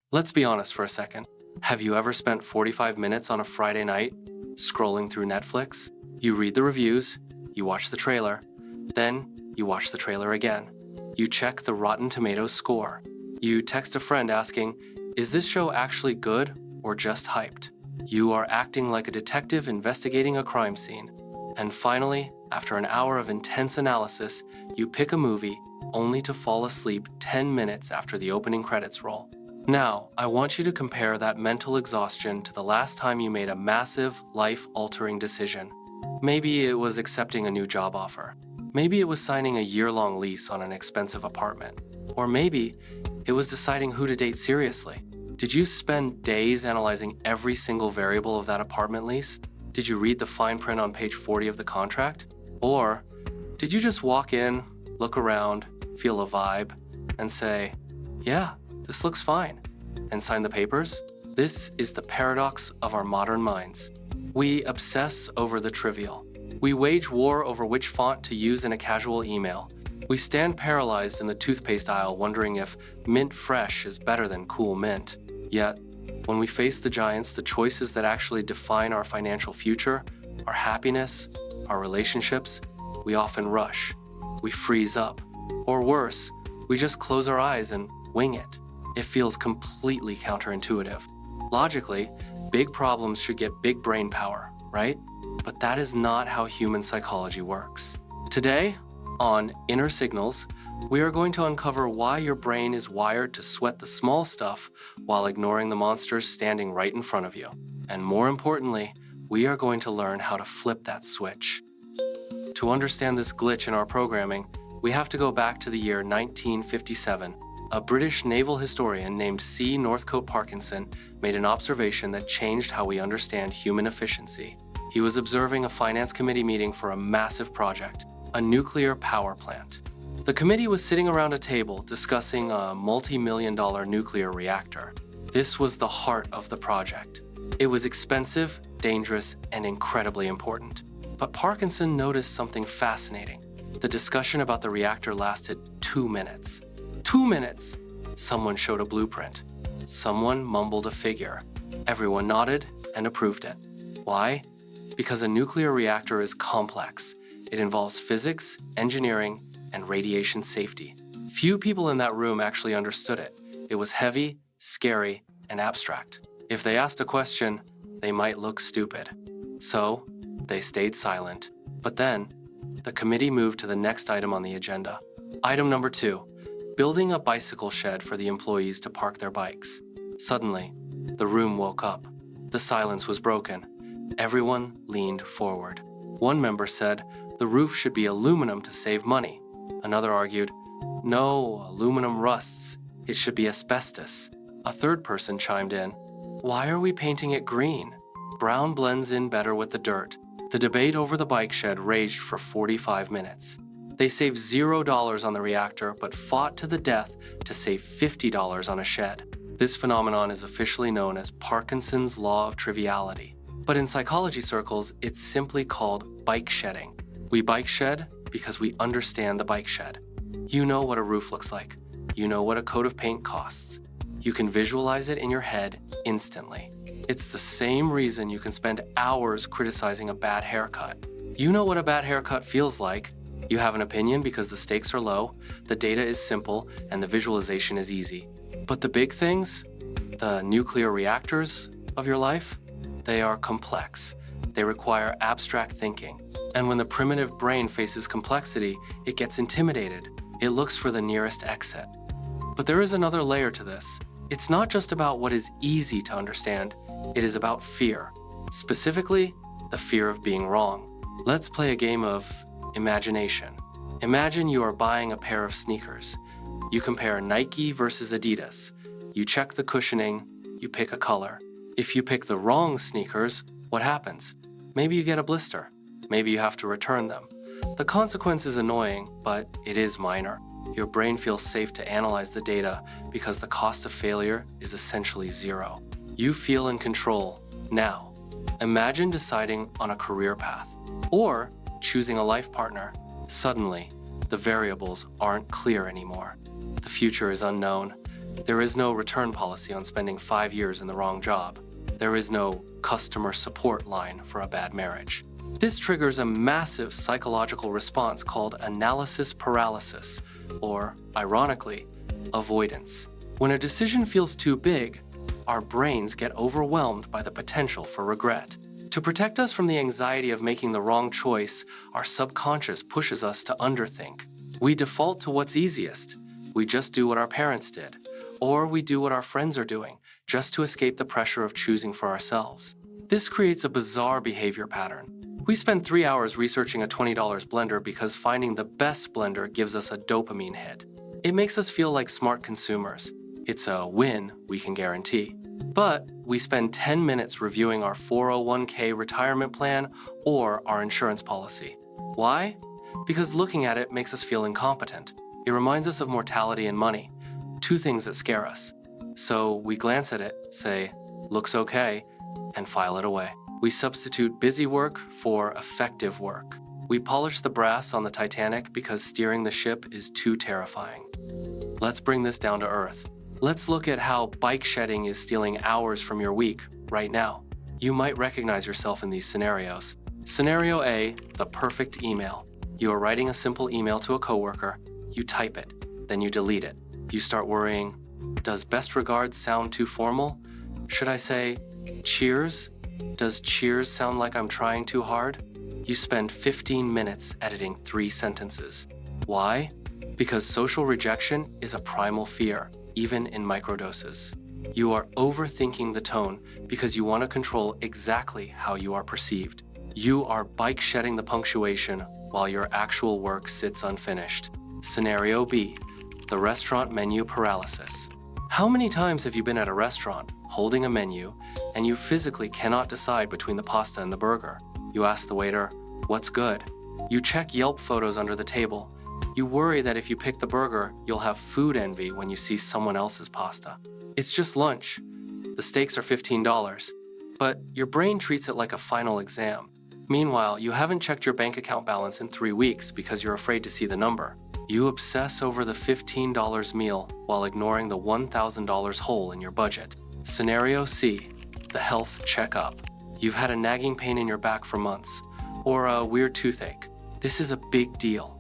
Let's be honest for a second. Have you ever spent 45 minutes on a Friday night scrolling through Netflix? You read the reviews, you watch the trailer, then you watch the trailer again. You check the Rotten Tomatoes score. You text a friend asking, is this show actually good or just hyped? You are acting like a detective investigating a crime scene. And finally, after an hour of intense analysis, you pick a movie only to fall asleep 10 minutes after the opening credits roll. Now, I want you to compare that mental exhaustion to the last time you made a massive, life-altering decision. Maybe it was accepting a new job offer. Maybe it was signing a year-long lease on an expensive apartment. Or maybe it was deciding who to date seriously. Did you spend days analyzing every single variable of that apartment lease? Did you read the fine print on page 40 of the contract? Or did you just walk in, look around, feel a vibe, and say, yeah, this looks fine, and sign the papers? This is the paradox of our modern minds. We obsess over the trivial. We wage war over which font to use in a casual email. We stand paralyzed in the toothpaste aisle wondering if Mint Fresh is better than Cool Mint. Yet, when we face the giants, the choices that actually define our financial future, our happiness, our relationships, we often rush. We freeze up. Or worse, we just close our eyes and wing it. It feels completely counterintuitive. Logically, big problems should get big brain power, right? But that is not how human psychology works. Today, on Inner Signals, we are going to uncover why your brain is wired to sweat the small stuff while ignoring the monsters standing right in front of you. And more importantly, we are going to learn how to flip that switch. To understand this glitch in our programming, we have to go back to the year 1957. A British naval historian named C. Northcote Parkinson made an observation that changed how we understand human efficiency. He was observing a finance committee meeting for a massive project, a nuclear power plant. The committee was sitting around a table discussing a multi-million-dollar nuclear reactor. This was the heart of the project. It was expensive, dangerous, and incredibly important. But Parkinson noticed something fascinating. The discussion about the reactor lasted 2 minutes. 2 minutes! Someone showed a blueprint. Someone mumbled a figure. Everyone nodded and approved it. Why? Because a nuclear reactor is complex. It involves physics, engineering, and radiation safety. Few people in that room actually understood it. It was heavy, scary, and abstract. If they asked a question, they might look stupid. So, they stayed silent. But then, the committee moved to the next item on the agenda. Item number 2. Building a bicycle shed for the employees to park their bikes. Suddenly, the room woke up. The silence was broken. Everyone leaned forward. One member said, the roof should be aluminum to save money. Another argued, no, aluminum rusts. It should be asbestos. A third person chimed in, why are we painting it green? Brown blends in better with the dirt. The debate over the bike shed raged for 45 minutes. They saved $0 on the reactor, but fought to the death to save $50 on a shed. This phenomenon is officially known as Parkinson's law of triviality. But in psychology circles, it's simply called bike shedding. We bike shed because we understand the bike shed. You know what a roof looks like. You know what a coat of paint costs. You can visualize it in your head instantly. It's the same reason you can spend hours criticizing a bad haircut. You know what a bad haircut feels like. You have an opinion because the stakes are low, the data is simple, and the visualization is easy. But the big things, the nuclear reactors of your life, they are complex. They require abstract thinking. And when the primitive brain faces complexity, it gets intimidated. It looks for the nearest exit. But there is another layer to this. It's not just about what is easy to understand. It is about fear. Specifically, the fear of being wrong. Let's play a game of imagination. Imagine you are buying a pair of sneakers. You compare Nike versus Adidas. You check the cushioning, you pick a color. If you pick the wrong sneakers, what happens? Maybe you get a blister. Maybe you have to return them. The consequence is annoying, but it is minor. Your brain feels safe to analyze the data because the cost of failure is essentially zero. You feel in control now. Imagine deciding on a career path or choosing a life partner. Suddenly, the variables aren't clear anymore. The future is unknown. There is no return policy on spending 5 years in the wrong job. There is no customer support line for a bad marriage. This triggers a massive psychological response called analysis paralysis, or, ironically, avoidance. When a decision feels too big, our brains get overwhelmed by the potential for regret. To protect us from the anxiety of making the wrong choice, our subconscious pushes us to underthink. We default to what's easiest. We just do what our parents did, or we do what our friends are doing, just to escape the pressure of choosing for ourselves. This creates a bizarre behavior pattern. We spend 3 hours researching a $20 blender because finding the best blender gives us a dopamine hit. It makes us feel like smart consumers. It's a win we can guarantee. But we spend 10 minutes reviewing our 401k retirement plan or our insurance policy. Why? Because looking at it makes us feel incompetent. It reminds us of mortality and money, two things that scare us. So we glance at it, say, looks okay, and file it away. We substitute busy work for effective work. We polish the brass on the Titanic because steering the ship is too terrifying. Let's bring this down to earth. Let's look at how bike shedding is stealing hours from your week right now. You might recognize yourself in these scenarios. Scenario A, the perfect email. You are writing a simple email to a coworker. You type it, then you delete it. You start worrying, does best regards sound too formal? Should I say, cheers? Does cheers sound like I'm trying too hard? You spend 15 minutes editing 3 sentences. Why? Because social rejection is a primal fear, even in microdoses. You are overthinking the tone because you want to control exactly how you are perceived. You are bike shedding the punctuation while your actual work sits unfinished. Scenario B, the restaurant menu paralysis. How many times have you been at a restaurant, holding a menu, and you physically cannot decide between the pasta and the burger? You ask the waiter, what's good? You check Yelp photos under the table. You worry that if you pick the burger, you'll have food envy when you see someone else's pasta. It's just lunch. The stakes are $15, but your brain treats it like a final exam. Meanwhile, you haven't checked your bank account balance in 3 weeks because you're afraid to see the number. You obsess over the $15 meal while ignoring the $1,000 hole in your budget. Scenario C, the health checkup. You've had a nagging pain in your back for months, or a weird toothache. This is a big deal.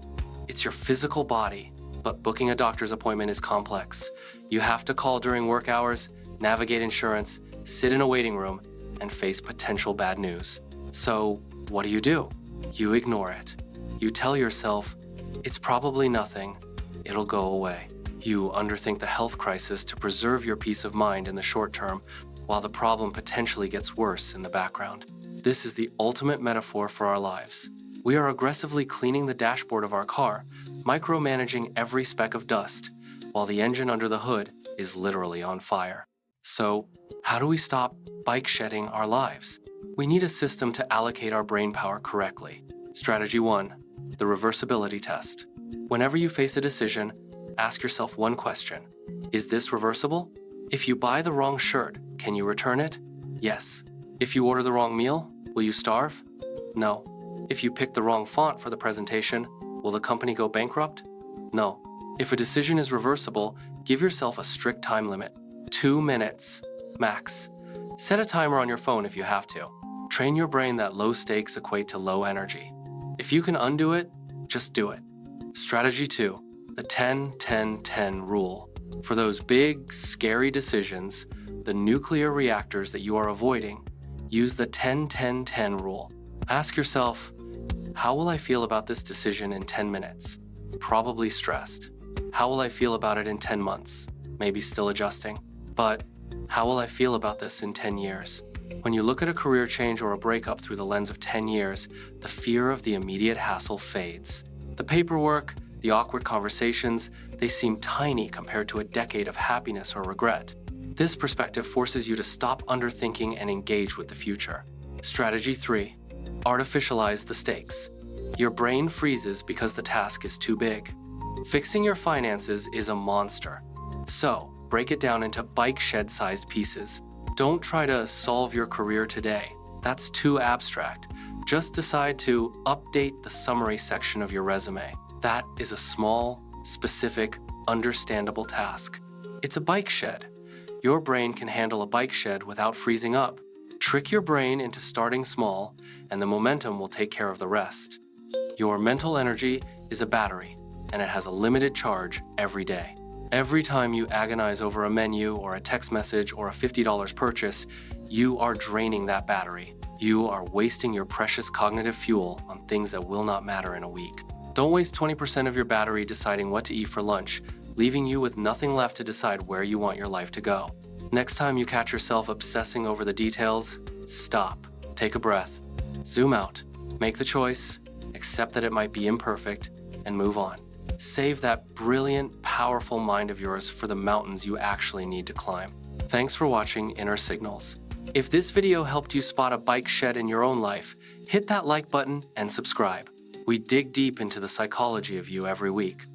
It's your physical body, but booking a doctor's appointment is complex. You have to call during work hours, navigate insurance, sit in a waiting room, and face potential bad news. So, what do? You ignore it. You tell yourself, it's probably nothing, it'll go away. You underthink the health crisis to preserve your peace of mind in the short term, while the problem potentially gets worse in the background. This is the ultimate metaphor for our lives. We are aggressively cleaning the dashboard of our car, micromanaging every speck of dust, while the engine under the hood is literally on fire. So, how do we stop bike shedding our lives? We need a system to allocate our brain power correctly. Strategy 1, the reversibility test. Whenever you face a decision, ask yourself one question. Is this reversible? If you buy the wrong shirt, can you return it? Yes. If you order the wrong meal, will you starve? No. If you pick the wrong font for the presentation, will the company go bankrupt? No. If a decision is reversible, give yourself a strict time limit. 2 minutes, max. Set a timer on your phone if you have to. Train your brain that low stakes equate to low energy. If you can undo it, just do it. Strategy 2, the 10-10-10 rule. For those big, scary decisions, the nuclear reactors that you are avoiding, use the 10-10-10 rule. Ask yourself, how will I feel about this decision in 10 minutes? Probably stressed. How will I feel about it in 10 months? Maybe still adjusting. But how will I feel about this in 10 years? When you look at a career change or a breakup through the lens of 10 years, the fear of the immediate hassle fades. The paperwork, the awkward conversations, they seem tiny compared to a decade of happiness or regret. This perspective forces you to stop underthinking and engage with the future. Strategy 3, artificialize the stakes. Your brain freezes because the task is too big. Fixing your finances is a monster. So, break it down into bike shed-sized pieces. Don't try to solve your career today. That's too abstract. Just decide to update the summary section of your resume. That is a small, specific, understandable task. It's a bike shed. Your brain can handle a bike shed without freezing up. Trick your brain into starting small, and the momentum will take care of the rest. Your mental energy is a battery, and it has a limited charge every day. Every time you agonize over a menu or a text message or a $50 purchase, you are draining that battery. You are wasting your precious cognitive fuel on things that will not matter in a week. Don't waste 20% of your battery deciding what to eat for lunch, leaving you with nothing left to decide where you want your life to go. Next time you catch yourself obsessing over the details, stop, take a breath, zoom out, make the choice, accept that it might be imperfect, and move on. Save that brilliant, powerful mind of yours for the mountains you actually need to climb. Thanks for watching Inner Signals. If this video helped you spot a bike shed in your own life, hit that like button and subscribe. We dig deep into the psychology of you every week.